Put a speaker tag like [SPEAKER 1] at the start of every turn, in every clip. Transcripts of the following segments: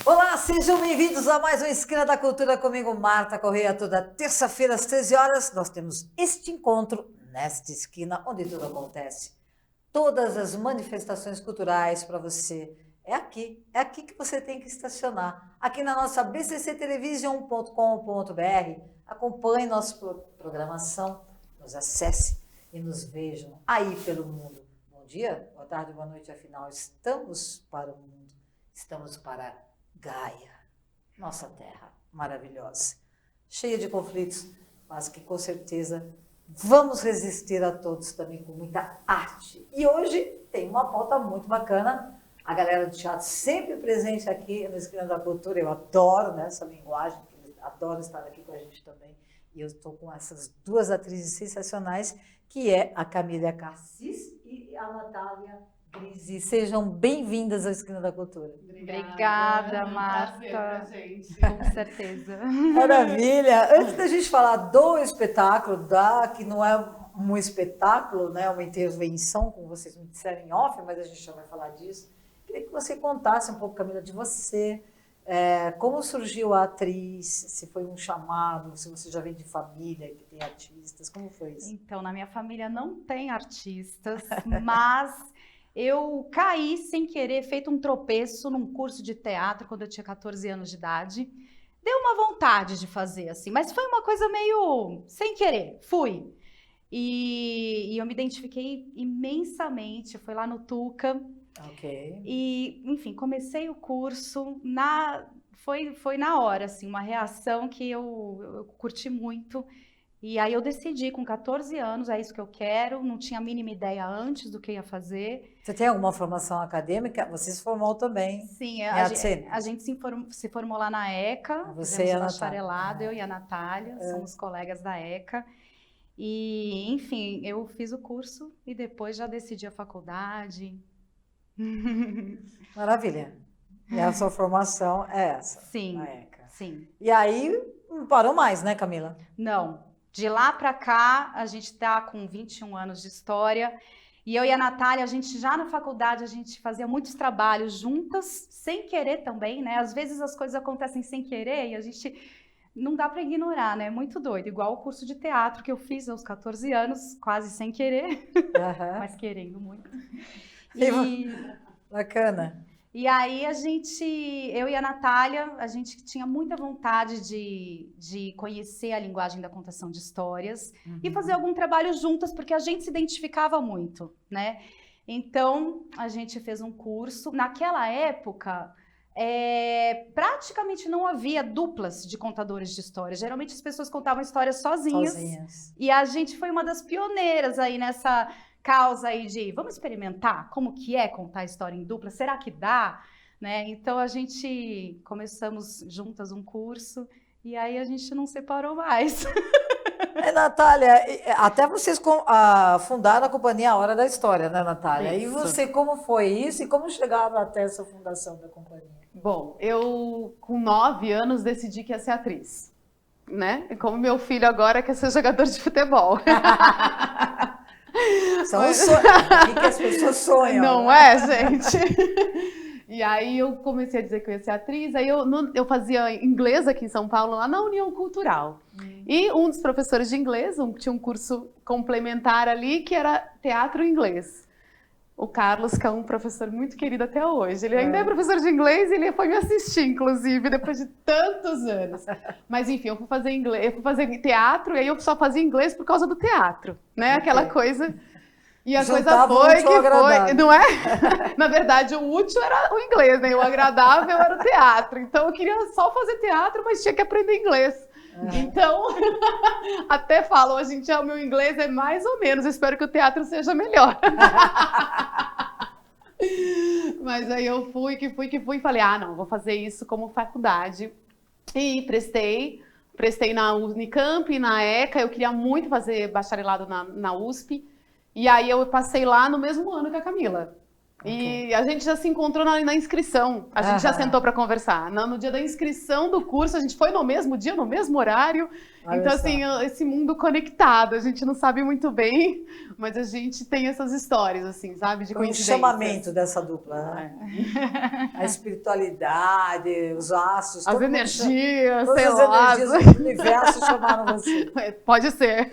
[SPEAKER 1] Olá, sejam bem-vindos a mais uma Esquina da Cultura comigo, Marta Correia. Toda terça-feira às 13 horas nós temos este encontro nesta esquina onde tudo acontece. Todas as manifestações culturais para você. É aqui que você tem que estacionar. Aqui na nossa bcctelevision.com.br. Acompanhe nossa programação, nos acesse e nos vejam aí pelo mundo. Bom dia, boa tarde, boa noite, afinal estamos para o mundo, estamos para Gaia, nossa terra maravilhosa, cheia de conflitos, mas que com certeza vamos resistir a todos também com muita arte. E hoje tem uma pauta muito bacana, a galera do teatro sempre presente aqui no Esquina da Cultura, eu adoro essa linguagem, adoro estar aqui com a gente também, e eu estou com essas duas atrizes sensacionais, que é a Camila Cassis e a Natália Grisi. Sejam bem-vindas ao Esquina da Cultura.
[SPEAKER 2] Obrigada, Marta.
[SPEAKER 3] Pra gente.
[SPEAKER 2] Com certeza.
[SPEAKER 1] Maravilha! Antes da gente falar do espetáculo, que não é um espetáculo, né, uma intervenção, como vocês me disseram em off, mas a gente já vai falar disso. Queria que você contasse um pouco, Camila, de você, como surgiu a atriz, se foi um chamado, se você já vem de família que tem artistas, como foi isso?
[SPEAKER 2] Então, na minha família não tem artistas, mas eu caí sem querer, feito um tropeço num curso de teatro quando eu tinha 14 anos de idade. Deu uma vontade de fazer, assim, mas foi uma coisa meio sem querer, fui. E eu me identifiquei imensamente, foi lá no Tuca.
[SPEAKER 1] Ok.
[SPEAKER 2] E, enfim, comecei o curso, foi na hora, assim, uma reação que eu curti muito. E aí eu decidi, com 14 anos, é isso que eu quero, não tinha a mínima ideia antes do que ia fazer.
[SPEAKER 1] Você tem alguma formação acadêmica? Você se formou também?
[SPEAKER 2] Sim,
[SPEAKER 1] em
[SPEAKER 2] a
[SPEAKER 1] ATC?
[SPEAKER 2] gente se formou lá na ECA,
[SPEAKER 1] Você e a Natália.
[SPEAKER 2] bacharelado, eu e a Natália, somos colegas da ECA. E, enfim, eu fiz o curso e depois já decidi a faculdade.
[SPEAKER 1] Maravilha. E a sua formação é essa?
[SPEAKER 2] Sim,
[SPEAKER 1] na ECA.
[SPEAKER 2] sim.
[SPEAKER 1] E aí, não parou mais, né, Camila?
[SPEAKER 2] Não. De lá para cá, a gente está com 21 anos de história. E eu e a Natália, a gente já na faculdade, a gente fazia muitos trabalhos juntas, sem querer também, né? Às vezes as coisas acontecem sem querer e a gente não dá para ignorar, né? É muito doido. Igual o curso de teatro que eu fiz aos 14 anos, quase sem querer, mas querendo muito.
[SPEAKER 1] Bacana.
[SPEAKER 2] E aí eu e a Natália, a gente tinha muita vontade de conhecer a linguagem da contação de histórias e fazer algum trabalho juntas, porque a gente se identificava muito, né? Então, a gente fez um curso. Naquela época, praticamente não havia duplas de contadores de histórias. Geralmente as pessoas contavam histórias sozinhas. E a gente foi uma das pioneiras aí nessa causa aí de vamos experimentar como que é contar história em dupla, será que dá? Né? Então a gente começamos juntas um curso e aí a gente não separou mais.
[SPEAKER 1] Natália, até vocês fundaram a companhia A Hora da História, né, Natália?
[SPEAKER 3] Isso.
[SPEAKER 1] E você, como foi isso e como chegaram até essa fundação da companhia?
[SPEAKER 3] Bom, eu com 9 anos decidi que ia ser atriz, né? Como meu filho agora quer ser jogador de futebol.
[SPEAKER 1] São os sonhos que as pessoas sonham.
[SPEAKER 3] Não
[SPEAKER 1] né?
[SPEAKER 3] é, gente? E aí eu comecei a dizer que eu ia ser atriz, aí eu fazia inglês aqui em São Paulo, lá na União Cultural. E um dos professores de inglês, tinha um curso complementar ali, que era teatro em inglês. O Carlos, que é um professor muito querido até hoje. Ele ainda é professor de inglês e ele foi me assistir, inclusive, depois de tantos anos. Mas, enfim, eu fui fazer inglês, eu fui fazer teatro, e aí eu só fazia inglês por causa do teatro, né? Aquela coisa... E a coisa foi que foi, não é? Na verdade, o útil era o inglês, né? O agradável era o teatro. Então, eu queria só fazer teatro, mas tinha que aprender inglês. Então, até falo, hoje em dia o meu inglês é mais ou menos, espero que o teatro seja melhor. Mas aí eu fui e falei, não, vou fazer isso como faculdade. E prestei na Unicamp, na ECA, eu queria muito fazer bacharelado na USP. E aí eu passei lá no mesmo ano que a Camila. E a gente já se encontrou na inscrição. A gente já sentou para conversar. No dia da inscrição do curso, a gente foi no mesmo dia, no mesmo horário.
[SPEAKER 1] Olha
[SPEAKER 3] então,
[SPEAKER 1] só.
[SPEAKER 3] assim, esse mundo conectado, a gente não sabe muito bem, mas a gente tem essas histórias, assim, sabe? De
[SPEAKER 1] Foi um
[SPEAKER 3] coincidências.
[SPEAKER 1] chamamento dessa dupla, né? A espiritualidade, os astros,
[SPEAKER 3] As
[SPEAKER 1] todo mundo
[SPEAKER 3] energias,
[SPEAKER 1] todas
[SPEAKER 3] sei
[SPEAKER 1] as
[SPEAKER 3] lá.
[SPEAKER 1] energias do universo chamaram você.
[SPEAKER 3] Pode ser.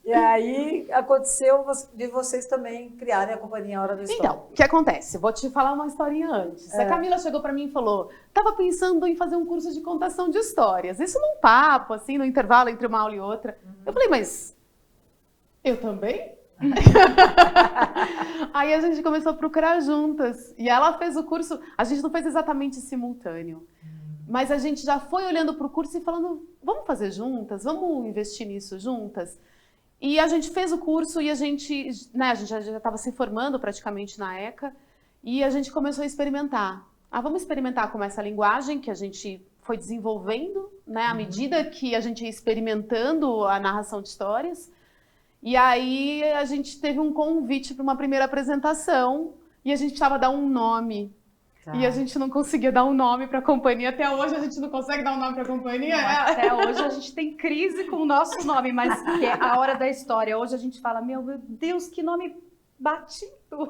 [SPEAKER 1] E aí aconteceu de vocês também criarem a Companhia Hora da História.
[SPEAKER 3] Então, o que acontece? Vou te falar uma historinha antes. A Camila chegou para mim e falou: tava pensando em fazer um curso de contação de histórias. Isso num papo, assim, no intervalo entre uma aula e outra. Eu falei, mas eu também? Aí a gente começou a procurar juntas. E ela fez o curso, a gente não fez exatamente simultâneo. Mas a gente já foi olhando para o curso e falando, vamos fazer juntas? Vamos investir nisso juntas? E a gente fez o curso e a gente já estava se formando praticamente na ECA e a gente começou a experimentar. Vamos experimentar com essa linguagem que a gente foi desenvolvendo, né, à medida que a gente ia experimentando a narração de histórias. E aí a gente teve um convite para uma primeira apresentação e a gente precisava dar um nome. E a gente não conseguia dar um nome para a companhia. Até hoje a gente não consegue dar um nome para a companhia.
[SPEAKER 2] Até hoje a gente tem crise com o nosso nome, mas que é a Hora da História. Hoje a gente fala, meu Deus, que nome batido.
[SPEAKER 3] Óbvio!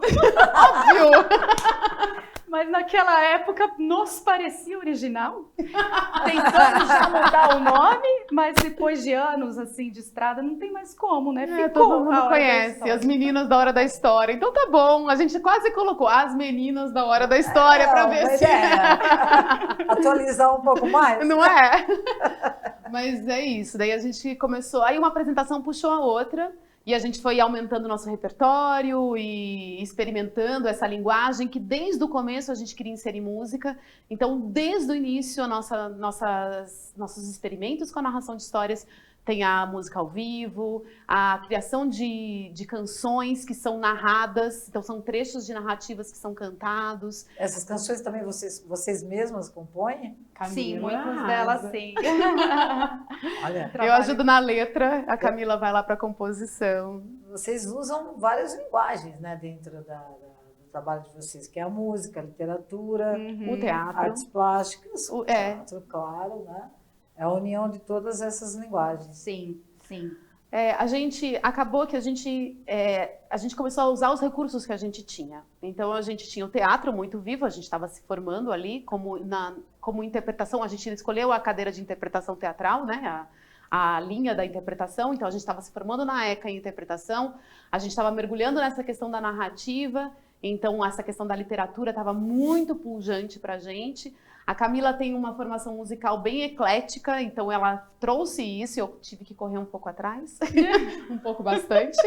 [SPEAKER 2] Mas naquela época nos parecia original. Tentamos já mudar o nome, mas depois de anos assim de estrada, não tem mais como, né? Ficou
[SPEAKER 3] todo mundo conhece as meninas da Hora da História. Então tá bom, a gente quase colocou as meninas da Hora da História para ver se...
[SPEAKER 1] Atualizar um pouco mais.
[SPEAKER 3] Não é? Mas é isso, daí a gente começou... Aí uma apresentação puxou a outra... E a gente foi aumentando o nosso repertório e experimentando essa linguagem que desde o começo a gente queria inserir música. Então, desde o início, nossos experimentos com a narração de histórias tem a música ao vivo, a criação de canções que são narradas, então são trechos de narrativas que são cantados.
[SPEAKER 1] Essas canções também vocês mesmas compõem?
[SPEAKER 2] Sim, muitas delas sim.
[SPEAKER 1] Olha,
[SPEAKER 3] eu ajudo na letra, a Camila vai lá para a composição.
[SPEAKER 1] Vocês usam várias linguagens, né, dentro do trabalho de vocês, que é a música, a literatura,
[SPEAKER 3] o teatro,
[SPEAKER 1] artes plásticas, o teatro, claro, né? É a união de todas essas linguagens.
[SPEAKER 2] Sim, sim.
[SPEAKER 3] Acabou que a gente começou a usar os recursos que a gente tinha. Então, a gente tinha o teatro muito vivo, a gente estava se formando ali como interpretação. A gente escolheu a cadeira de interpretação teatral, né? A linha da interpretação. Então, a gente estava se formando na ECA em interpretação. A gente estava mergulhando nessa questão da narrativa. Então, essa questão da literatura estava muito pujante para a gente. A Camila tem uma formação musical bem eclética, então ela trouxe isso, eu tive que correr um pouco atrás, um pouco bastante,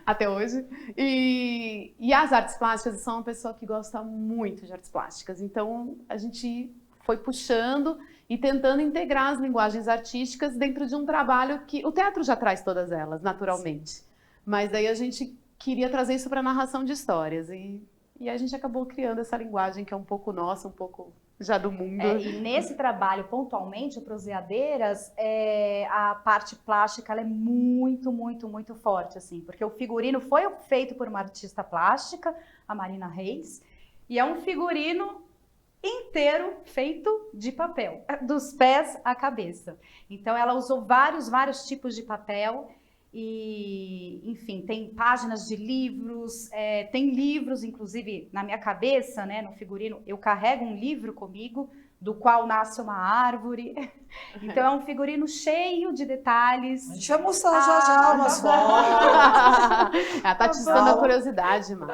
[SPEAKER 3] até hoje. E as artes plásticas, eu sou uma pessoa que gosta muito de artes plásticas, então a gente foi puxando e tentando integrar as linguagens artísticas dentro de um trabalho que o teatro já traz todas elas, naturalmente. Sim. Mas daí a gente queria trazer isso para a narração de histórias e a gente acabou criando essa linguagem que é um pouco nossa, um pouco já do mundo.
[SPEAKER 2] E nesse trabalho, pontualmente, o Proseadeiras, a parte plástica ela é muito, muito, muito forte, assim, porque o figurino foi feito por uma artista plástica, a Marina Reis, e é um figurino inteiro feito de papel, dos pés à cabeça. Então, ela usou vários tipos de papel. E, enfim, tem páginas de livros, tem livros, inclusive, na minha cabeça, né, no figurino, eu carrego um livro comigo, do qual nasce uma árvore. Então, é um figurino cheio de detalhes.
[SPEAKER 1] A gente vai mostrar já umas fotos.
[SPEAKER 3] Ela tá atiçando a curiosidade, mano.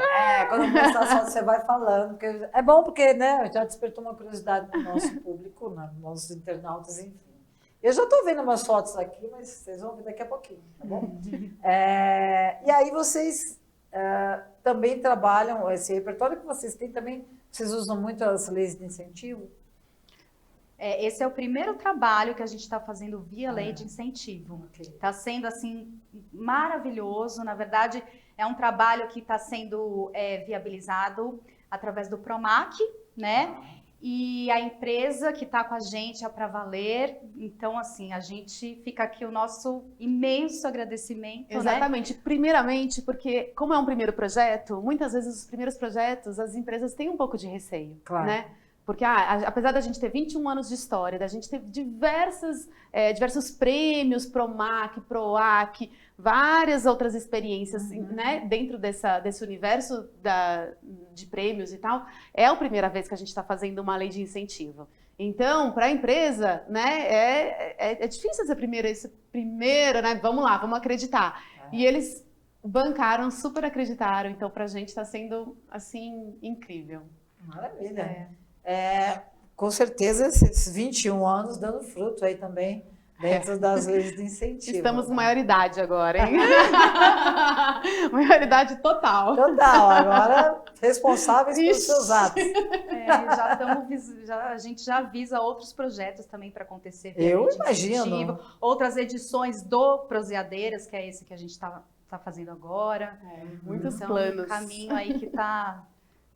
[SPEAKER 1] Quando mostrar as fotos, você vai falando. Porque é bom porque, né, já despertou uma curiosidade no nosso público, né, nos nossos internautas, enfim. Eu já estou vendo umas fotos aqui, mas vocês vão ver daqui a pouquinho, tá bom? E aí vocês também trabalham, esse repertório que vocês têm também, vocês usam muito as leis de incentivo?
[SPEAKER 2] Esse é o primeiro trabalho que a gente está fazendo via lei de incentivo. Está sendo, assim, maravilhoso. Na verdade, é um trabalho que está sendo viabilizado através do PROMAC, né? E a empresa que está com a gente é para valer. Então, assim, a gente fica aqui o nosso imenso agradecimento,
[SPEAKER 3] Exatamente.
[SPEAKER 2] né?
[SPEAKER 3] Primeiramente, porque como é um primeiro projeto, muitas vezes os primeiros projetos, as empresas têm um pouco de receio,
[SPEAKER 1] Claro.
[SPEAKER 3] né? Porque apesar da gente ter 21 anos de história, da gente ter diversos prêmios, PROMAC, PROAC, várias outras experiências, né, dentro desse universo de prêmios e tal, é a primeira vez que a gente está fazendo uma lei de incentivo. Então, para a empresa, né, é difícil esse primeiro, né, vamos lá, vamos acreditar. E eles bancaram, super acreditaram, então para a gente está sendo, assim, incrível.
[SPEAKER 1] Maravilha. Com certeza, esses 21 anos dando fruto aí também, dentro das leis de incentivo.
[SPEAKER 3] Estamos com maioridade agora, hein? Maioridade total.
[SPEAKER 1] Total, agora responsáveis pelos seus atos.
[SPEAKER 2] A gente já avisa outros projetos também para acontecer.
[SPEAKER 1] Eu imagino.
[SPEAKER 2] Outras edições do Proseadeiras, que é esse que a gente está fazendo agora.
[SPEAKER 3] Muitos
[SPEAKER 2] então,
[SPEAKER 3] planos.
[SPEAKER 2] Um caminho aí que está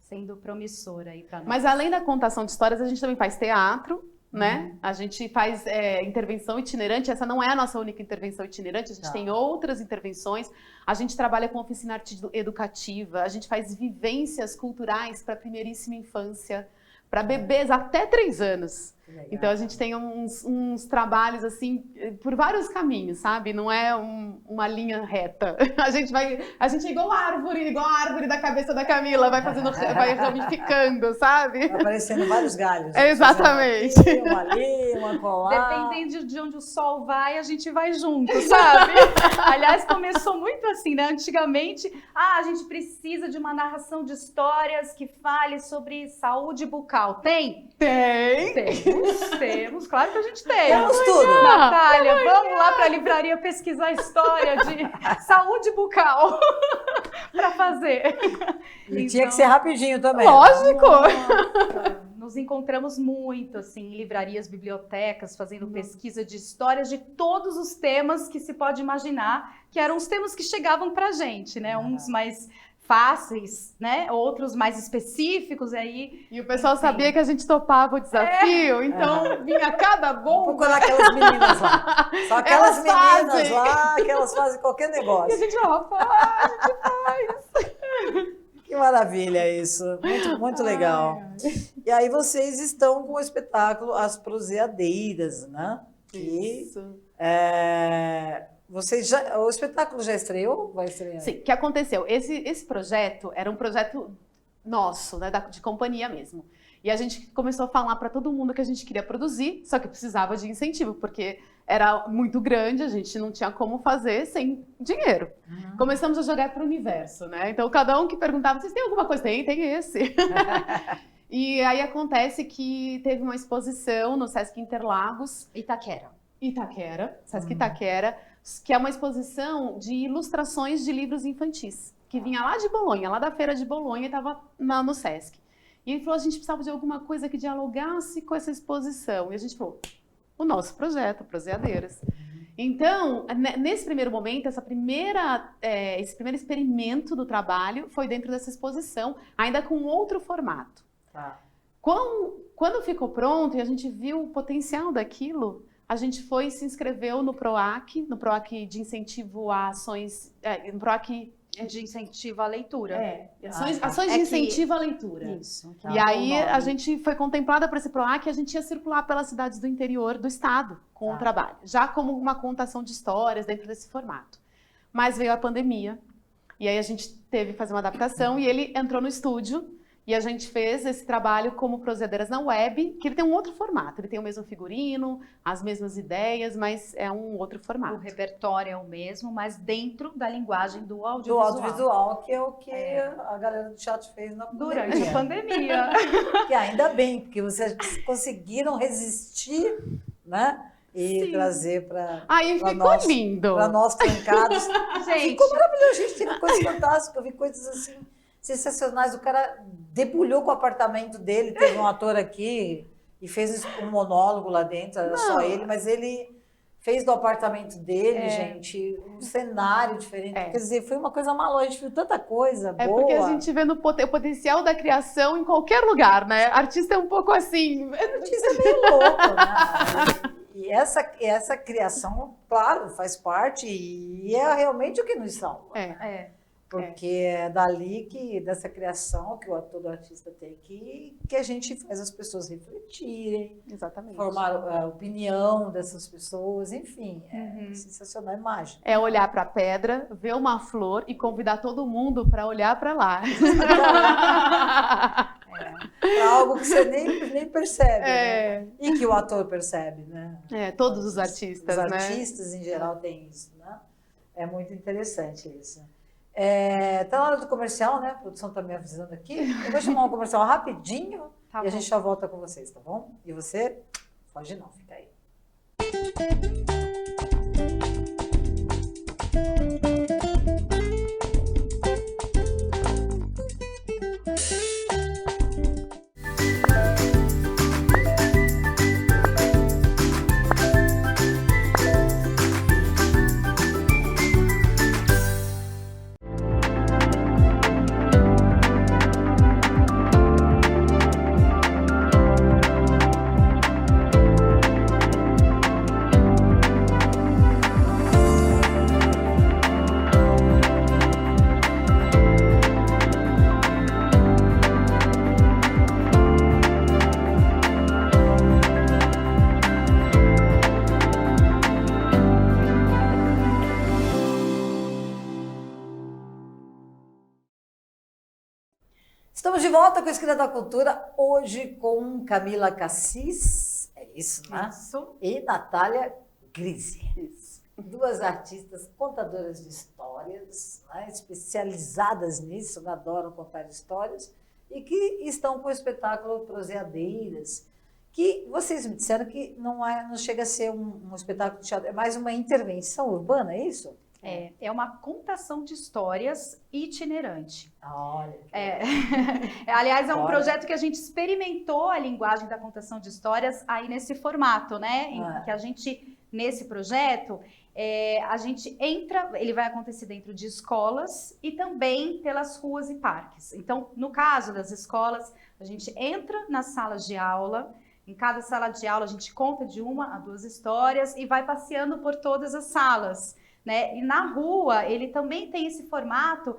[SPEAKER 2] sendo promissor aí para nós.
[SPEAKER 3] Mas além da contação de histórias, a gente também faz teatro, né? A gente faz intervenção itinerante. Essa não é a nossa única intervenção itinerante, a gente tem outras intervenções. A gente trabalha com oficina educativa, a gente faz vivências culturais para a primeiríssima infância, para bebês até 3 anos. Então a gente tem uns trabalhos assim por vários caminhos, sabe? Não é uma linha reta. A gente é igual a árvore da cabeça da Camila, vai ramificando, sabe?
[SPEAKER 1] Vai aparecendo vários galhos.
[SPEAKER 3] Exatamente.
[SPEAKER 1] Uma ali, uma colar.
[SPEAKER 2] Dependendo de onde o sol vai, a gente vai junto, sabe? Aliás, começou muito assim, né? Antigamente, a gente precisa de uma narração de histórias que fale sobre saúde bucal. Tem? Temos, claro que a gente tem.
[SPEAKER 1] Temos tudo.
[SPEAKER 2] Natália, vamos lá para a livraria pesquisar história de saúde bucal para fazer.
[SPEAKER 1] E tinha que ser rapidinho também.
[SPEAKER 3] Lógico!
[SPEAKER 2] Nos encontramos muito, assim, em livrarias, bibliotecas, fazendo pesquisa de histórias de todos os temas que se pode imaginar, que eram os temas que chegavam pra gente, né? Uns mais fáceis, né? Outros mais específicos aí.
[SPEAKER 3] E o pessoal sabia que a gente topava o desafio, então vinha cada bomba.
[SPEAKER 1] Vou procurar aquelas meninas lá. Só aquelas meninas lá, que elas fazem qualquer negócio.
[SPEAKER 3] E a gente, faz.
[SPEAKER 1] Que maravilha isso. Muito legal. E aí vocês estão com o espetáculo As Proseadeiras, né?
[SPEAKER 3] Isso.
[SPEAKER 1] O espetáculo já estreou? Vai estrear?
[SPEAKER 3] Sim, o que aconteceu? Esse projeto era um projeto nosso, né, de companhia mesmo. E a gente começou a falar para todo mundo que a gente queria produzir, só que precisava de incentivo, porque era muito grande, a gente não tinha como fazer sem dinheiro. Começamos a jogar para o universo, né? Então, cada um que perguntava, vocês têm alguma coisa? Tem esse. E aí acontece que teve uma exposição no Sesc Interlagos.
[SPEAKER 2] Itaquera,
[SPEAKER 3] Sesc Itaquera, que é uma exposição de ilustrações de livros infantis, que vinha lá de Bolonha, lá da feira de Bolonha, e estava no Sesc. E ele falou, a gente precisava de alguma coisa que dialogasse com essa exposição. E a gente falou, o nosso projeto, Proseadeiras. Então, nesse primeiro momento, esse primeiro experimento do trabalho foi dentro dessa exposição, ainda com outro formato. Quando ficou pronto e a gente viu o potencial daquilo, a gente foi e se inscreveu no PROAC de incentivo a ações, no PROAC
[SPEAKER 2] de incentivo à leitura.
[SPEAKER 3] Ações de incentivo à leitura.
[SPEAKER 2] Isso.
[SPEAKER 3] E aí a gente foi contemplada por esse PROAC e a gente ia circular pelas cidades do interior do estado com o trabalho, já como uma contação de histórias dentro desse formato. Mas veio a pandemia e aí a gente teve que fazer uma adaptação e ele entrou no estúdio. E a gente fez esse trabalho como Proseadeiras na web, que ele tem um outro formato. Ele tem o mesmo figurino, as mesmas ideias, mas é um outro formato.
[SPEAKER 2] O repertório é o mesmo, mas dentro da linguagem do audiovisual.
[SPEAKER 1] Do audiovisual, que é o que a galera do teatro fez
[SPEAKER 2] durante a pandemia.
[SPEAKER 1] E ainda bem, porque vocês conseguiram resistir, né? E trazer para
[SPEAKER 3] lindo.
[SPEAKER 1] Para nós trancados.
[SPEAKER 2] Gente,
[SPEAKER 1] ficou maravilhoso, gente. Teve coisas fantásticas. Eu vi coisas assim sensacionais. O cara debulhou com o apartamento dele. Teve um ator aqui e fez um monólogo lá dentro. Era só ele, mas ele fez do apartamento dele, gente, um cenário diferente. Quer dizer, foi uma coisa maluca, a gente viu tanta coisa boa.
[SPEAKER 3] É porque a gente vê o potencial da criação em qualquer lugar, né? Artista é um pouco assim.
[SPEAKER 1] Artista é meio louco, né? E essa criação, claro, faz parte e é realmente o que nos salva. Porque é dali dessa criação que todo artista tem que a gente faz as pessoas refletirem,
[SPEAKER 3] Exatamente.
[SPEAKER 1] Formar a opinião dessas pessoas, enfim, é sensacional a imagem.
[SPEAKER 3] É olhar para a pedra, ver uma flor e convidar todo mundo para olhar para lá.
[SPEAKER 1] Para algo que você nem percebe, né? E que o ator percebe, né?
[SPEAKER 3] Todos os artistas,
[SPEAKER 1] né? Os artistas em geral têm isso, né? É muito interessante isso. Tá na hora do comercial, né? A produção está me avisando aqui. Eu vou chamar um comercial rapidinho e a gente já volta com vocês, tá bom? E você, foge não, fica aí. Estamos de volta com a Esquina da Cultura, hoje com Camila Cassis, é isso, né?
[SPEAKER 3] Isso.
[SPEAKER 1] E Natália Grise.
[SPEAKER 3] Isso.
[SPEAKER 1] Duas artistas contadoras de histórias, né? Especializadas nisso, adoram contar histórias, e que estão com o espetáculo Proseadeiras, que vocês me disseram que não chega a ser um espetáculo de teatro, é mais uma intervenção urbana, é isso?
[SPEAKER 2] É uma contação de histórias itinerante.
[SPEAKER 1] Olha.
[SPEAKER 2] Aliás, é um projeto que a gente experimentou a linguagem da contação de histórias aí nesse formato, né? Em que a gente, nesse projeto, a gente entra, ele vai acontecer dentro de escolas e também pelas ruas e parques. Então, no caso das escolas, a gente entra nas salas de aula. Em cada sala de aula, a gente conta de 1 a 2 histórias e vai passeando por todas as salas. Né? E na rua, ele também tem esse formato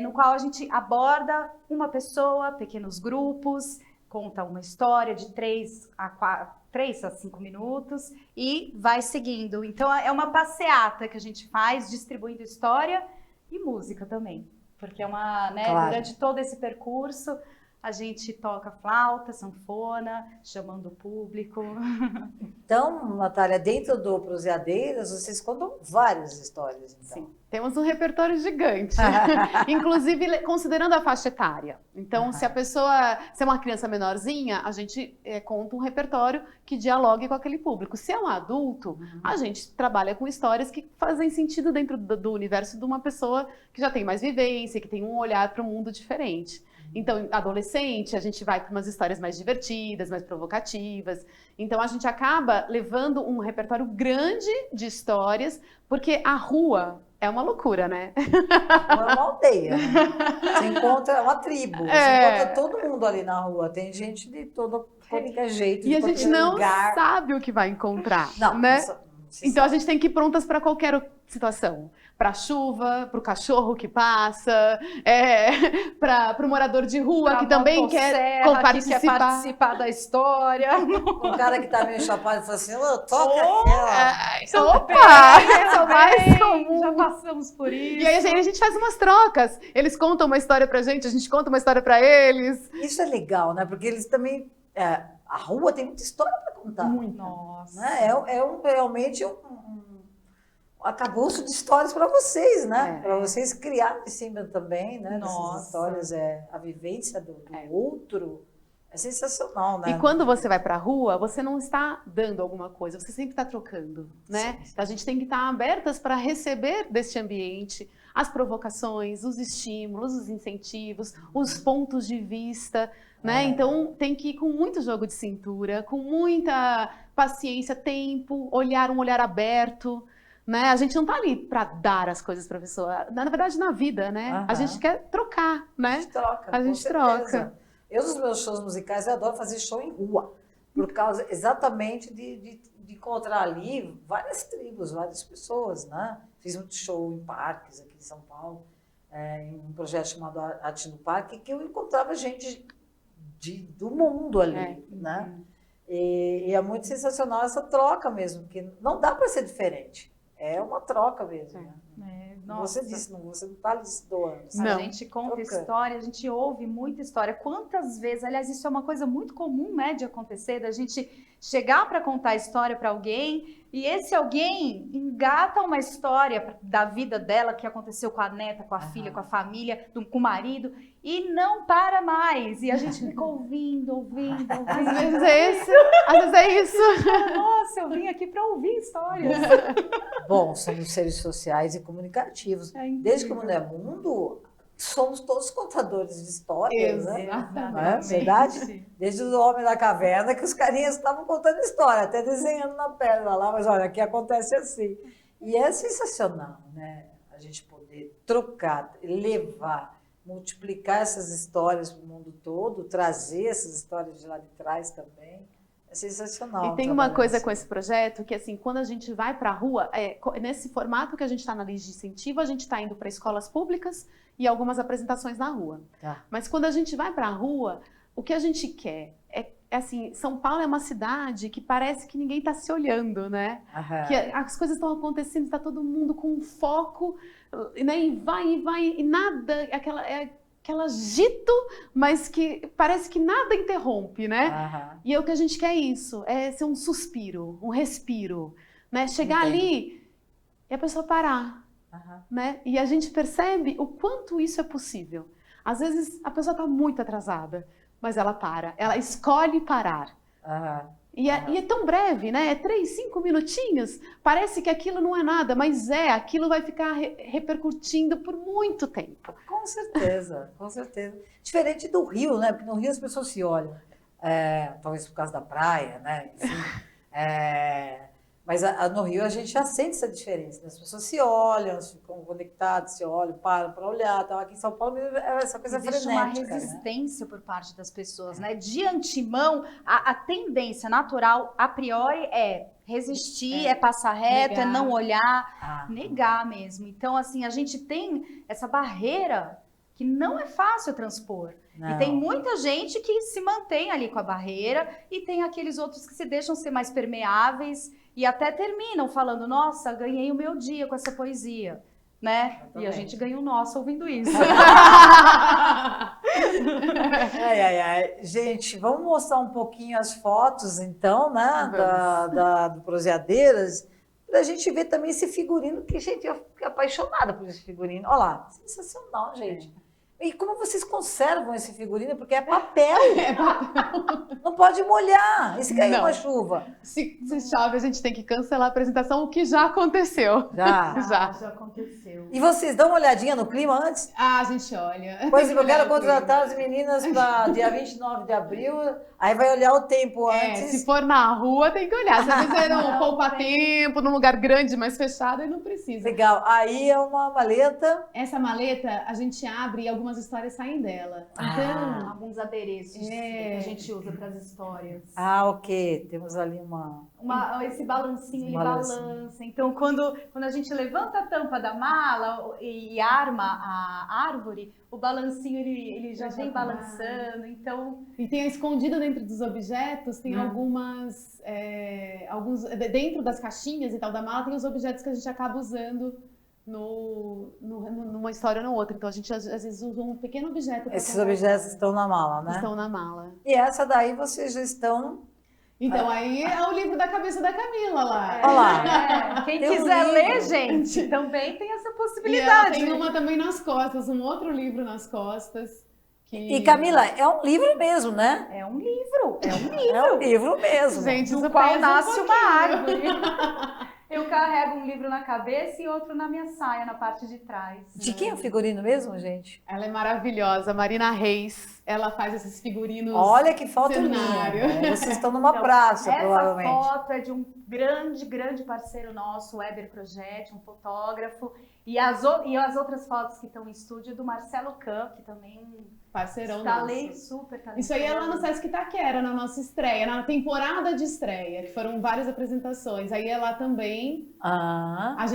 [SPEAKER 2] no qual a gente aborda uma pessoa, pequenos grupos, conta uma história de 3 a 5 minutos e vai seguindo. Então, é uma passeata que a gente faz, distribuindo história e música também. Porque durante todo esse percurso, a gente toca flauta, sanfona, chamando o público.
[SPEAKER 1] Então, Natália, dentro do Proseadeiras, vocês contam várias histórias, então.
[SPEAKER 3] Sim, temos um repertório gigante, inclusive considerando a faixa etária. Então, se é uma criança menorzinha, a gente conta um repertório que dialogue com aquele público. Se é um adulto, a gente trabalha com histórias que fazem sentido dentro do universo de uma pessoa que já tem mais vivência, que tem um olhar para o mundo diferente. Então, adolescente, a gente vai para umas histórias mais divertidas, mais provocativas. Então, a gente acaba levando um repertório grande de histórias, porque a rua é uma loucura, né?
[SPEAKER 1] A rua é uma aldeia, né? Você encontra uma tribo, você encontra todo mundo ali na rua. Tem gente de todo qualquer jeito,
[SPEAKER 3] e a gente não sabe o que vai encontrar, né? Então, a gente tem que ir prontas para qualquer situação. Para a chuva, para o cachorro que passa, para o morador de rua que também quer
[SPEAKER 2] participar da história.
[SPEAKER 1] O cara que está meio chapado fala assim, toca aquela.
[SPEAKER 3] Opa! Isso é mais comum.
[SPEAKER 2] Já passamos por isso.
[SPEAKER 3] E aí a gente faz umas trocas. Eles contam uma história pra gente conta uma história para eles.
[SPEAKER 1] Isso é legal, né? Porque eles também... a rua tem muita história para contar.
[SPEAKER 3] Muito.
[SPEAKER 2] Nossa.
[SPEAKER 1] Né? Realmente um acabouço de histórias para vocês, né? Para vocês criarem em cima também, né? Dessas histórias, a vivência do outro. É sensacional, né?
[SPEAKER 3] E quando você vai para a rua, você não está dando alguma coisa, você sempre está trocando, né?
[SPEAKER 1] Sim.
[SPEAKER 3] A gente tem que estar abertas para receber deste ambiente as provocações, os estímulos, os incentivos, os pontos de vista, né? Então tem que ir com muito jogo de cintura, com muita paciência, tempo, um olhar aberto, né? A gente não está ali para dar as coisas para a pessoa, na verdade na vida, né? A gente quer trocar, né?
[SPEAKER 1] A gente troca,
[SPEAKER 3] A gente troca.
[SPEAKER 1] Eu, nos meus shows musicais, eu adoro fazer show em rua, por causa exatamente de encontrar ali várias tribos, várias pessoas, né? Fiz muito show em parques aqui em São Paulo, em um projeto chamado Arte no Parque, que eu encontrava gente do mundo ali, né? E é muito sensacional essa troca mesmo, porque não dá para ser diferente. É uma troca mesmo, né? Você disse, você não está ali se doando.
[SPEAKER 2] A gente conta história, a gente ouve muita história. Quantas vezes, aliás, isso é uma coisa muito comum, né, de acontecer, da gente chegar para contar a história para alguém e esse alguém engata uma história da vida dela que aconteceu com a neta, com a filha, com a família, com o marido e não para mais. E a gente fica ouvindo.
[SPEAKER 3] Às vezes é isso.
[SPEAKER 2] Nossa, eu vim aqui para ouvir histórias.
[SPEAKER 1] Bom, somos seres sociais e comunicativos. Desde que o mundo é mundo, somos todos contadores de histórias, né? Não é verdade? Desde o homem da caverna, que os carinhas estavam contando história, até desenhando na pedra lá, mas olha, aqui acontece assim. E é sensacional, né? A gente poder trocar, levar, multiplicar essas histórias para o mundo todo, trazer essas histórias de lá de trás também. É sensacional.
[SPEAKER 3] E tem uma coisa com esse projeto que, assim, quando a gente vai para a rua, nesse formato que a gente está na lei de incentivo, a gente está indo para escolas públicas e algumas apresentações na rua. Mas quando a gente vai para a rua, o que a gente quer é assim, São Paulo é uma cidade que parece que ninguém está se olhando, né? Que as coisas estão acontecendo, está todo mundo com um foco, né? E vai, e nada, aquela agito, mas que parece que nada interrompe, né? E o que a gente quer é isso, é ser um suspiro, um respiro, né? Chegar ali e a pessoa parar, né? E a gente percebe o quanto isso é possível. Às vezes a pessoa está muito atrasada, mas ela para, ela escolhe parar. E é tão breve, né? É 3, 5 minutinhos. Parece que aquilo não é nada, mas aquilo vai ficar repercutindo por muito tempo.
[SPEAKER 1] Com certeza, com certeza. Diferente do Rio, né? Porque no Rio as pessoas se olham. Talvez por causa da praia, né? Enfim, mas no Rio a gente já sente essa diferença. Né? As pessoas se olham, ficam conectadas, se olham, param para olhar. Então, aqui em São Paulo é essa coisa frenética. Existe
[SPEAKER 2] uma resistência, né? Por parte das pessoas, né? De antemão, a tendência natural, a priori, é resistir, é passar reto, negar. É não olhar, negar mesmo. Então, assim, a gente tem essa barreira que não é fácil transpor. Não. E tem muita gente que se mantém ali com a barreira e tem aqueles outros que se deixam ser mais permeáveis e até terminam falando, nossa, ganhei o meu dia com essa poesia, né? E a gente ganha o nosso ouvindo isso.
[SPEAKER 1] Gente, vamos mostrar um pouquinho as fotos, então, né, do Proseadeiras, para a gente ver também esse figurino, que, gente, eu fiquei apaixonada por esse figurino. Olha lá, sensacional, gente. E como vocês conservam esse figurino? Porque é papel. Não pode molhar. E se cair uma chuva?
[SPEAKER 3] Se chove, a gente tem que cancelar a apresentação, o que já aconteceu.
[SPEAKER 1] Já aconteceu. E vocês dão uma olhadinha no clima antes?
[SPEAKER 3] A gente olha.
[SPEAKER 1] Pois eu quero contratar as meninas para dia 29 de abril. Aí vai olhar o tempo antes.
[SPEAKER 3] Se for na rua, tem que olhar. Se vocês fizeram poupa-tempo, num lugar grande, mais fechado, aí não precisa.
[SPEAKER 1] Legal. Aí é uma maleta.
[SPEAKER 3] Essa maleta, a gente abre e algumas histórias saem dela.
[SPEAKER 2] Então, alguns adereços que a gente usa para as histórias.
[SPEAKER 1] Ok. Temos ali
[SPEAKER 2] esse balancinho, ele balança. Então, quando a gente levanta a tampa da mala e arma a árvore, o balancinho ele já vem balançando. Então...
[SPEAKER 3] E tem escondido dentro dos objetos, tem alguns dentro das caixinhas e tal da mala, tem os objetos que a gente acaba usando numa história ou na outra. Então a gente às vezes usa um pequeno objeto.
[SPEAKER 1] Esses objetos estão na mala, né?
[SPEAKER 3] Estão na mala.
[SPEAKER 1] E essa daí vocês já estão...
[SPEAKER 3] Então aí é o livro da cabeça da Camila lá.
[SPEAKER 1] Olha lá.
[SPEAKER 2] Quem quiser ler, gente, também tem essa possibilidade.
[SPEAKER 3] E tem uma também nas costas, um outro livro nas costas.
[SPEAKER 1] E Camila, é um livro mesmo, né?
[SPEAKER 2] É um livro, é um livro.
[SPEAKER 1] É um livro mesmo.
[SPEAKER 3] Gente,
[SPEAKER 2] Do
[SPEAKER 3] isso
[SPEAKER 2] qual
[SPEAKER 3] pesa
[SPEAKER 2] nasce uma
[SPEAKER 3] pouquinho.
[SPEAKER 2] árvore. Eu carrego um livro na cabeça e outro na minha saia, na parte de trás.
[SPEAKER 1] De quem é o figurino mesmo, gente?
[SPEAKER 3] Ela é maravilhosa, Marina Reis. Ela faz esses figurinos.
[SPEAKER 1] Olha que foto
[SPEAKER 3] cenário.
[SPEAKER 1] linda. Vocês estão numa
[SPEAKER 2] Então,
[SPEAKER 1] praça,
[SPEAKER 2] essa
[SPEAKER 1] provavelmente.
[SPEAKER 2] foto é de um grande parceiro nosso, o Weber Projetti, um fotógrafo. E as outras fotos que estão em estúdio é do Marcelo Camp, que também
[SPEAKER 3] Parceirão
[SPEAKER 2] está
[SPEAKER 3] nosso.
[SPEAKER 2] super talentoso.
[SPEAKER 3] Isso aí é lá no Sesc Itaquera, na nossa estreia, na temporada de estreia, que foram várias apresentações. Aí é lá também.
[SPEAKER 1] Ah,
[SPEAKER 3] A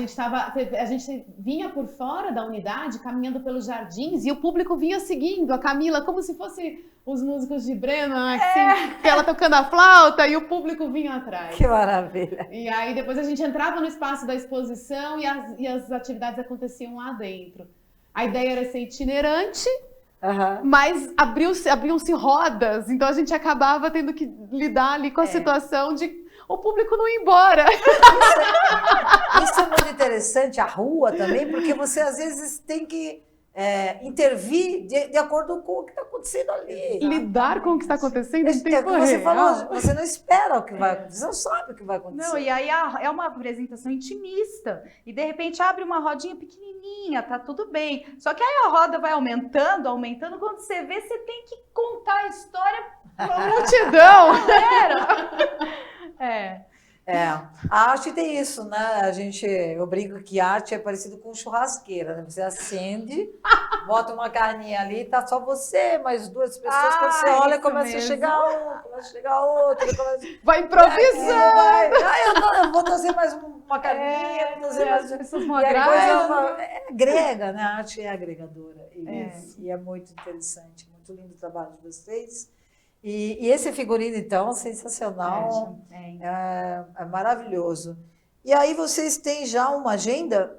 [SPEAKER 3] gente vinha por fora da unidade, caminhando pelos jardins, e o público vinha seguindo a Camila, como se fosse os músicos de Brena, assim, que ela tocando a flauta, e o público vinha atrás.
[SPEAKER 1] que maravilha.
[SPEAKER 3] E aí depois a gente entrava no espaço da exposição e as atividades aconteciam lá dentro. A ideia era ser itinerante,
[SPEAKER 1] Aham.
[SPEAKER 3] mas abriam-se rodas, então a gente acabava tendo que lidar ali com a situação de o público não ir embora.
[SPEAKER 1] Isso é muito interessante, a rua também, porque você às vezes tem que intervir de acordo com o que está acontecendo ali.
[SPEAKER 3] Lidar com o que está acontecendo em
[SPEAKER 1] É o
[SPEAKER 3] tempo
[SPEAKER 1] que você
[SPEAKER 3] real.
[SPEAKER 1] falou, você não espera o que vai acontecer, você não sabe o que vai acontecer.
[SPEAKER 2] Não, e aí é uma apresentação intimista. E de repente abre uma rodinha pequenininha, tá tudo bem. Só que aí a roda vai aumentando. Quando você vê, você tem que contar a história
[SPEAKER 3] Uma multidão.
[SPEAKER 1] A arte tem isso, né? Eu brinco que arte é parecido com churrasqueira, né? Você acende, bota uma carninha ali, tá só você, mais duas pessoas, quando você olha,
[SPEAKER 2] isso
[SPEAKER 1] começa a
[SPEAKER 2] mesmo.
[SPEAKER 1] chegar um, começa a chegar outro, começa...
[SPEAKER 3] Vai improvisando.
[SPEAKER 1] Eu vou trazer mais uma carninha, vou trazer mais...
[SPEAKER 2] As pessoas vão
[SPEAKER 1] E a coisa
[SPEAKER 2] agradar.
[SPEAKER 1] agrega, né? A arte é agregadora.
[SPEAKER 2] Isso.
[SPEAKER 1] E é muito interessante, muito lindo o trabalho de vocês. E esse figurino, então, sensacional, é maravilhoso. E aí vocês têm já uma agenda?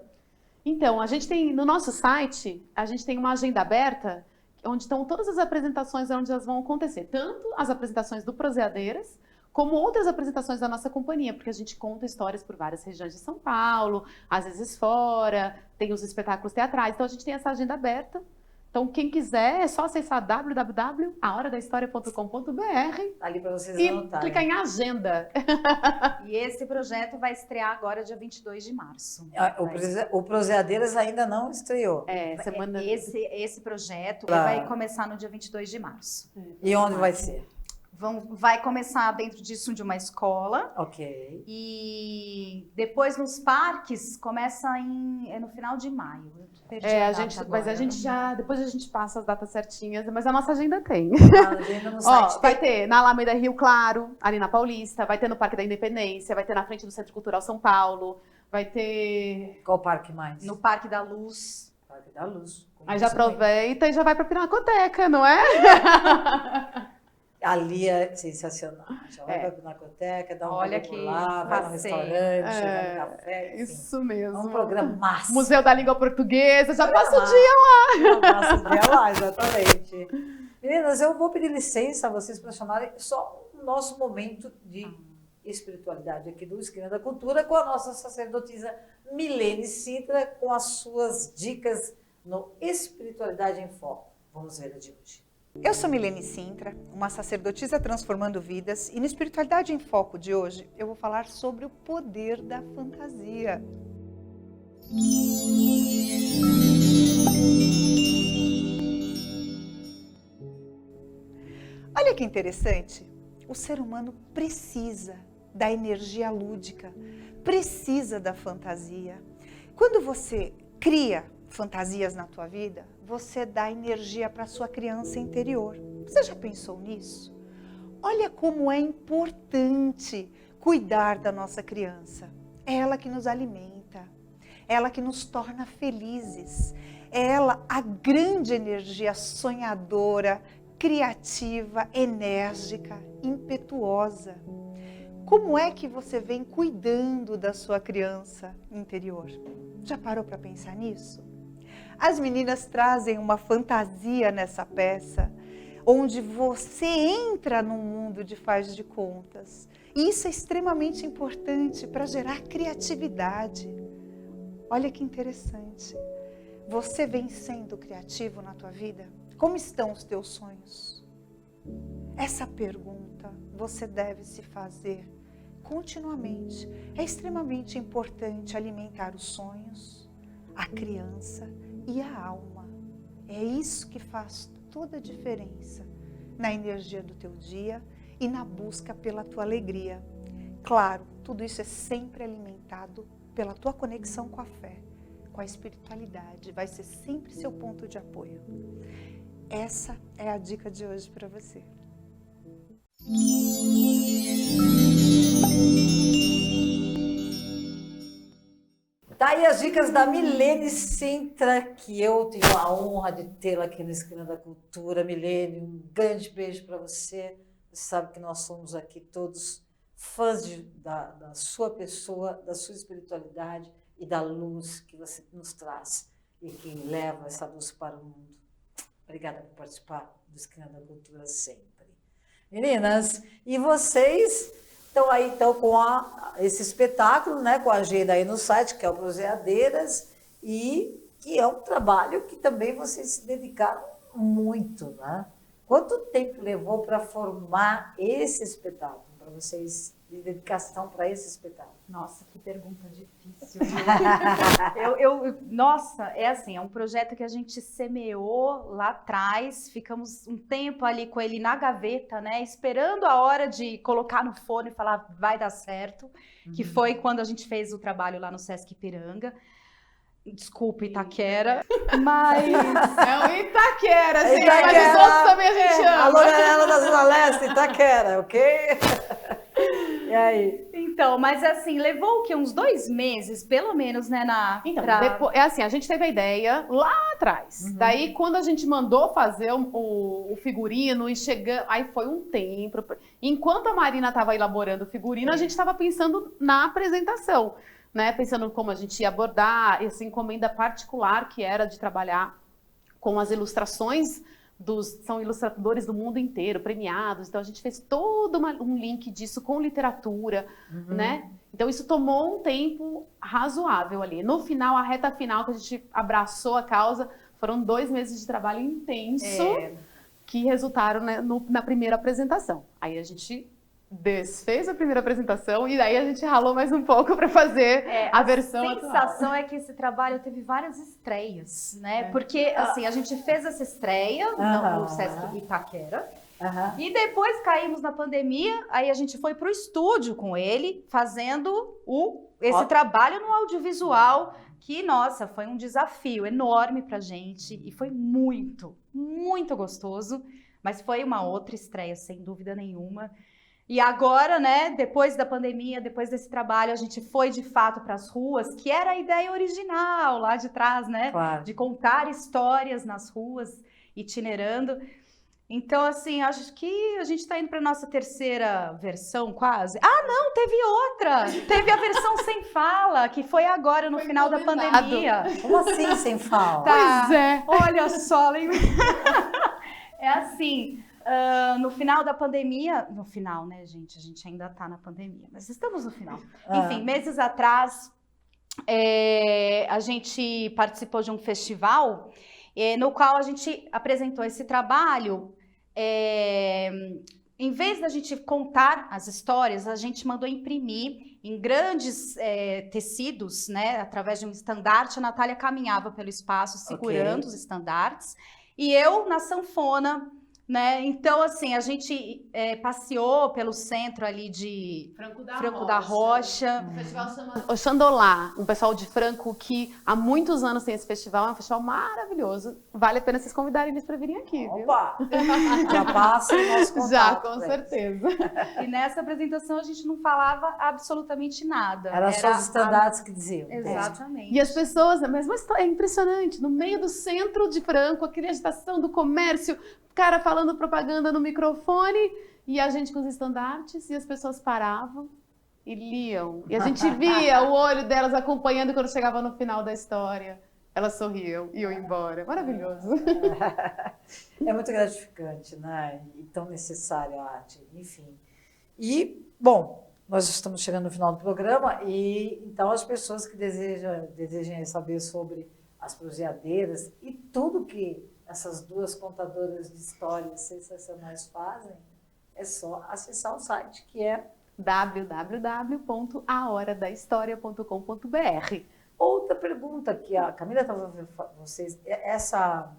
[SPEAKER 3] Então, a gente tem, no nosso site, a gente tem uma agenda aberta, onde estão todas as apresentações onde elas vão acontecer. Tanto as apresentações do Proseadeiras, como outras apresentações da nossa companhia, porque a gente conta histórias por várias regiões de São Paulo, às vezes fora, tem os espetáculos teatrais. Então, a gente tem essa agenda aberta. Então, quem quiser, é só acessar www.ahoradahistòria.com.br
[SPEAKER 1] Ali para vocês
[SPEAKER 3] e
[SPEAKER 1] anotarem.
[SPEAKER 3] clicar em agenda.
[SPEAKER 2] E esse projeto vai estrear agora, dia 22 de março.
[SPEAKER 1] O Proseadeiras ainda não estreou.
[SPEAKER 3] Semana...
[SPEAKER 2] Esse projeto
[SPEAKER 1] Claro.
[SPEAKER 2] vai começar no dia 22 de março.
[SPEAKER 1] E onde vai ser?
[SPEAKER 2] Vai começar dentro disso de uma escola
[SPEAKER 1] Ok.
[SPEAKER 2] e depois nos parques começa no final de maio. Eu perdi a data
[SPEAKER 3] Mas a
[SPEAKER 2] agora.
[SPEAKER 3] gente depois a gente passa as datas certinhas, mas a nossa agenda tem.
[SPEAKER 1] A agenda no
[SPEAKER 3] Ó,
[SPEAKER 1] site
[SPEAKER 3] vai ter na Alameda Rio Claro, ali na Paulista, vai ter no Parque da Independência, vai ter na frente do Centro Cultural São Paulo, vai ter...
[SPEAKER 1] Qual parque mais?
[SPEAKER 2] No Parque da Luz.
[SPEAKER 1] Parque da Luz.
[SPEAKER 3] Aí já aproveita e já vai pra Pinacoteca, não é?
[SPEAKER 1] Ali é sensacional. Já vai para a Pinacoteca, dá um
[SPEAKER 2] Olha
[SPEAKER 1] pulo por
[SPEAKER 2] que
[SPEAKER 1] lá, vai no
[SPEAKER 2] passeio.
[SPEAKER 1] restaurante, vai no café. Enfim.
[SPEAKER 3] Isso
[SPEAKER 1] É
[SPEAKER 3] mesmo.
[SPEAKER 1] um programa massa.
[SPEAKER 3] Museu da Língua Portuguesa, já passa o
[SPEAKER 1] Lá.
[SPEAKER 3] dia.
[SPEAKER 1] Passa o dia lá, exatamente. Meninas, eu vou pedir licença a vocês para chamarem só o nosso momento de espiritualidade aqui do Esquina da Cultura com a nossa sacerdotisa Milene Sintra, com as suas dicas no Espiritualidade em Foco. Vamos ver a de hoje.
[SPEAKER 4] Eu sou Milene Sintra, uma sacerdotisa transformando vidas, e no Espiritualidade em Foco de hoje eu vou falar sobre o poder da fantasia. Olha que interessante, o ser humano precisa da energia lúdica, precisa da fantasia. Quando você cria fantasias na tua vida, você dá energia para a sua criança interior. Você já pensou nisso? Olha como é importante cuidar da nossa criança. É ela que nos alimenta, é ela que nos torna felizes, é ela a grande energia sonhadora, criativa, enérgica, impetuosa. Como é que você vem cuidando da sua criança interior? Já parou para pensar nisso? As meninas trazem uma fantasia nessa peça, onde você entra num mundo de faz de contas. E isso é extremamente importante para gerar criatividade. Olha que interessante. Você vem sendo criativo na tua vida? Como estão os teus sonhos? Essa pergunta você deve se fazer continuamente. É extremamente importante alimentar os sonhos, a criança e a alma. É isso que faz toda a diferença na energia do teu dia e na busca pela tua alegria. Claro, tudo isso é sempre alimentado pela tua conexão com a fé, com a espiritualidade. Vai ser sempre seu ponto de apoio. Essa é a dica de hoje para você.
[SPEAKER 1] Tá aí as dicas da Milene Sintra, que eu tenho a honra de tê-la aqui na Esquina da Cultura. Milene, um grande beijo para você. Você sabe que nós somos aqui todos fãs da sua pessoa, da sua espiritualidade e da luz que você nos traz e que leva essa luz para o mundo. Obrigada por participar do Esquina da Cultura sempre. Meninas, e vocês estão aí então com esse espetáculo, né, com a agenda aí no site, que é o Proseadeiras, e que é um trabalho que também vocês se dedicaram muito, né? Quanto tempo levou para formar esse espetáculo, para vocês, de dedicação para esse espetáculo?
[SPEAKER 2] Nossa, que pergunta difícil. Nossa, é assim, é um projeto que a gente semeou lá atrás, ficamos um tempo ali com ele na gaveta, né, esperando a hora de colocar no forno e falar vai dar certo, que foi quando a gente fez o trabalho lá no Sesc Ipiranga. Desculpa, Itaquera, mas...
[SPEAKER 3] É o Itaquera, gente,
[SPEAKER 1] Itaquera,
[SPEAKER 3] mas os outros também a gente ama.
[SPEAKER 1] Alô, galera da Zona Leste, Itaquera, ok? E aí?
[SPEAKER 2] Então, mas assim, levou o quê? Uns 2 meses, pelo menos, né,
[SPEAKER 3] Então, depois, é assim, a gente teve a ideia lá atrás. Daí, quando a gente mandou fazer o figurino e chegando, aí foi um tempo. Enquanto a Marina estava elaborando o figurino, a gente estava pensando na apresentação, né? Pensando como a gente ia abordar essa encomenda particular que era de trabalhar com as ilustrações são ilustradores do mundo inteiro, premiados. Então, a gente fez todo um link disso com literatura, né? Então, isso tomou um tempo razoável ali. No final, a reta final, que a gente abraçou a causa, foram 2 meses de trabalho intenso que resultaram, né, na primeira apresentação. Aí, a gente desfez a primeira apresentação e daí a gente ralou mais um pouco para fazer a versão atual.
[SPEAKER 2] A sensação é que esse trabalho teve várias estreias, né? Porque, assim, a gente fez essa estreia no Sesc Itaquera e depois caímos na pandemia, aí a gente foi para o estúdio com ele, fazendo esse trabalho no audiovisual, que, nossa, foi um desafio enorme pra gente e foi muito, muito gostoso, mas foi uma outra estreia, sem dúvida nenhuma. E agora, né, depois da pandemia, depois desse trabalho, a gente foi de fato para as ruas, que era a ideia original lá de trás, né?
[SPEAKER 1] Claro.
[SPEAKER 2] De contar histórias nas ruas, itinerando. Então, assim, acho que a gente está indo para a nossa 3ª versão, quase. Ah, não, teve outra! Teve a versão sem fala, que foi agora, no final da pandemia.
[SPEAKER 1] Como assim sem fala?
[SPEAKER 2] Tá.
[SPEAKER 3] Pois é.
[SPEAKER 2] Olha só, lembra? É assim... no final da pandemia, no final, né, gente? A gente ainda tá na pandemia, mas estamos no final. Enfim, meses atrás, a gente participou de um festival no qual a gente apresentou esse trabalho. Em vez da gente contar as histórias, a gente mandou imprimir em grandes tecidos, né, através de um estandarte. A Natália caminhava pelo espaço segurando os estandartes e eu na sanfona, né? Então, assim, a gente passeou pelo centro ali de Franco da Rocha.
[SPEAKER 3] O festival chama o Xandolá, um pessoal de Franco que há muitos anos tem esse festival, é um festival maravilhoso. Vale a pena vocês convidarem eles para virem aqui, viu?
[SPEAKER 1] Opa! Já passa o nosso contato.
[SPEAKER 3] Já, com certeza.
[SPEAKER 2] E nessa apresentação a gente não falava absolutamente nada.
[SPEAKER 1] Era só os estandartes que diziam.
[SPEAKER 2] Exatamente.
[SPEAKER 3] E as pessoas, mas é impressionante, no meio do centro de Franco, aquela agitação do comércio, cara falando propaganda no microfone e a gente com os estandartes e as pessoas paravam e liam. E a gente via o olho delas acompanhando quando chegava no final da história. Elas sorriam e iam embora. Maravilhoso.
[SPEAKER 1] É muito gratificante, né? E tão necessário a arte, enfim. E, bom, nós estamos chegando no final do programa e então as pessoas que desejem saber sobre as proseadeiras e tudo que essas duas contadoras de histórias sensacionais fazem, é só acessar o site, que é
[SPEAKER 3] www.ahoradahistòria.com.br.
[SPEAKER 1] outra pergunta que a Camila estava fazendo vocês, essa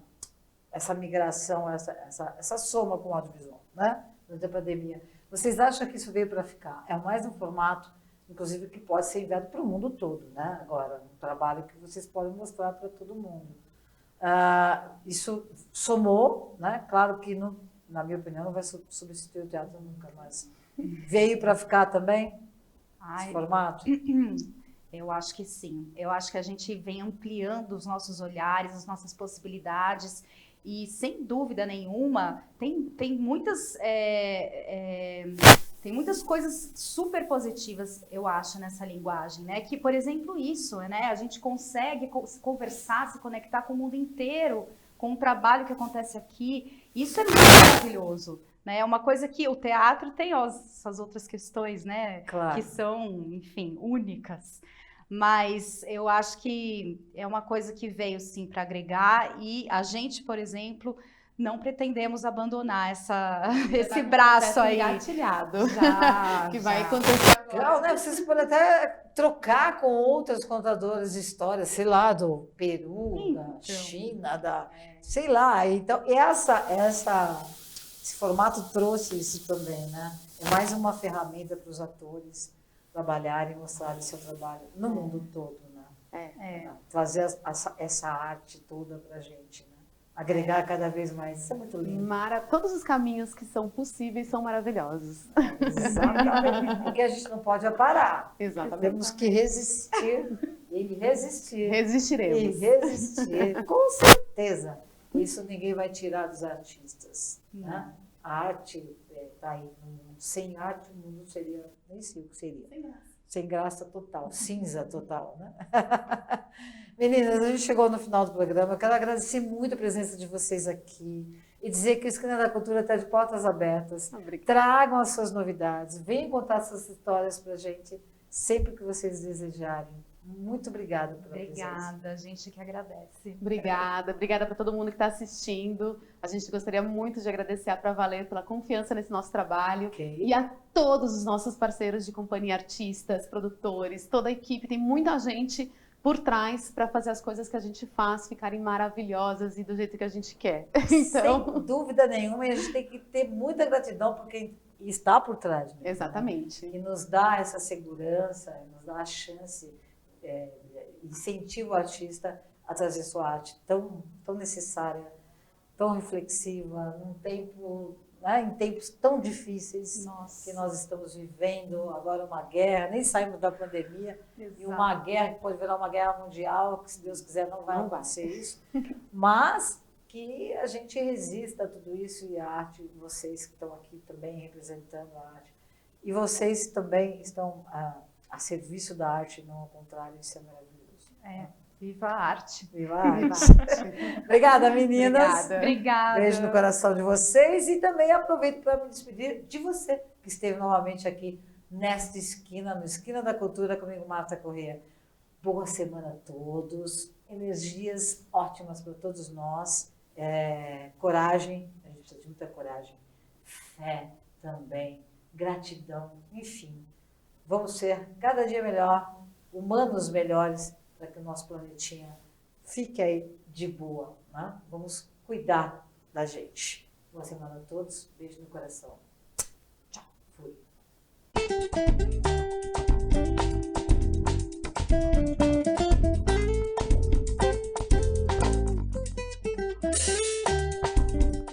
[SPEAKER 1] migração, essa soma com o audiovisual, né? Durante a pandemia. Vocês acham que isso veio para ficar? É mais um formato, inclusive, que pode ser enviado para o mundo todo, né? Agora, um trabalho que vocês podem mostrar para todo mundo. Isso somou, né? Claro que, não, na minha opinião, não vai substituir o teatro nunca, mas veio para ficar também esse formato?
[SPEAKER 2] Eu acho que sim. Eu acho que a gente vem ampliando os nossos olhares, as nossas possibilidades. E, sem dúvida nenhuma, tem muitas coisas super positivas, eu acho, nessa linguagem, né? Que, por exemplo, isso, né? A gente consegue conversar, se conectar com o mundo inteiro, com o trabalho que acontece aqui. Isso é muito maravilhoso, né? É uma coisa que o teatro tem essas outras questões, né?
[SPEAKER 1] Claro.
[SPEAKER 2] Que são, enfim, únicas. Mas eu acho que é uma coisa que veio, sim, para agregar, e a gente, por exemplo, não pretendemos abandonar esse braço aí.
[SPEAKER 3] Engatilhado.
[SPEAKER 2] Já,
[SPEAKER 3] que vai
[SPEAKER 2] já.
[SPEAKER 3] acontecer agora.
[SPEAKER 1] Legal, né? Vocês podem até trocar com outras contadoras de histórias, sei lá, do Peru, da China, sei lá. Então, esse formato trouxe isso também, né? É mais uma ferramenta para os atores trabalharem e mostrarem seu trabalho no mundo todo, né? Trazer essa arte toda para a gente, né? Agregar cada vez mais. Isso é muito lindo.
[SPEAKER 3] Todos os caminhos que são possíveis são maravilhosos.
[SPEAKER 1] Exatamente. Porque a gente não pode parar.
[SPEAKER 3] Exatamente.
[SPEAKER 1] Temos que resistir e resistir.
[SPEAKER 3] Resistiremos.
[SPEAKER 1] E resistir, com certeza. Isso ninguém vai tirar dos artistas, né? A arte está aí no mundo. Sem arte, o mundo seria, nem sei o que seria. Sem graça total, cinza total, né? Meninas, a gente chegou no final do programa. Eu quero agradecer muito a presença de vocês aqui e dizer que o Esquina da Cultura está de portas abertas.
[SPEAKER 3] Obrigada.
[SPEAKER 1] Tragam as suas novidades, venham contar suas histórias para a gente sempre que vocês desejarem. Muito obrigada pela presença.
[SPEAKER 2] Obrigada, a gente que agradece.
[SPEAKER 3] Obrigada para todo mundo que está assistindo. A gente gostaria muito de agradecer a Pra Valer pela confiança nesse nosso trabalho.
[SPEAKER 1] Ok.
[SPEAKER 3] E a todos os nossos parceiros de companhia, artistas, produtores, toda a equipe. Tem muita gente por trás para fazer as coisas que a gente faz ficarem maravilhosas e do jeito que a gente quer. Então,
[SPEAKER 1] sem dúvida nenhuma, e a gente tem que ter muita gratidão por quem está por trás. Né?
[SPEAKER 3] exatamente.
[SPEAKER 1] E nos dá essa segurança, nos dá a chance, incentiva o artista a trazer sua arte tão necessária, tão reflexiva, num tempo, né, em tempos tão difíceis que nós estamos vivendo. Agora uma guerra, nem saímos da pandemia, e uma guerra que pode virar uma guerra mundial, que se Deus quiser não vai acontecer isso, mas que a gente resista a tudo isso, e a arte, vocês que estão aqui também representando a arte, e vocês também estão a serviço da arte, não ao contrário. Isso é maravilhoso.
[SPEAKER 2] Viva a arte.
[SPEAKER 1] Viva a arte. Obrigada, meninas.
[SPEAKER 2] Obrigada.
[SPEAKER 1] Beijo no coração de vocês, e também aproveito para me despedir de você, que esteve novamente aqui nesta esquina, no Esquina da Cultura, comigo, Marta Corrêa. Boa semana a todos, energias ótimas para todos nós, coragem, a gente precisa de muita coragem, fé também, gratidão, enfim. Vamos ser cada dia melhor, humanos melhores, para que o nosso planetinha fique aí de boa, né? Vamos cuidar da gente. Boa semana a todos, beijo no coração. Tchau, fui.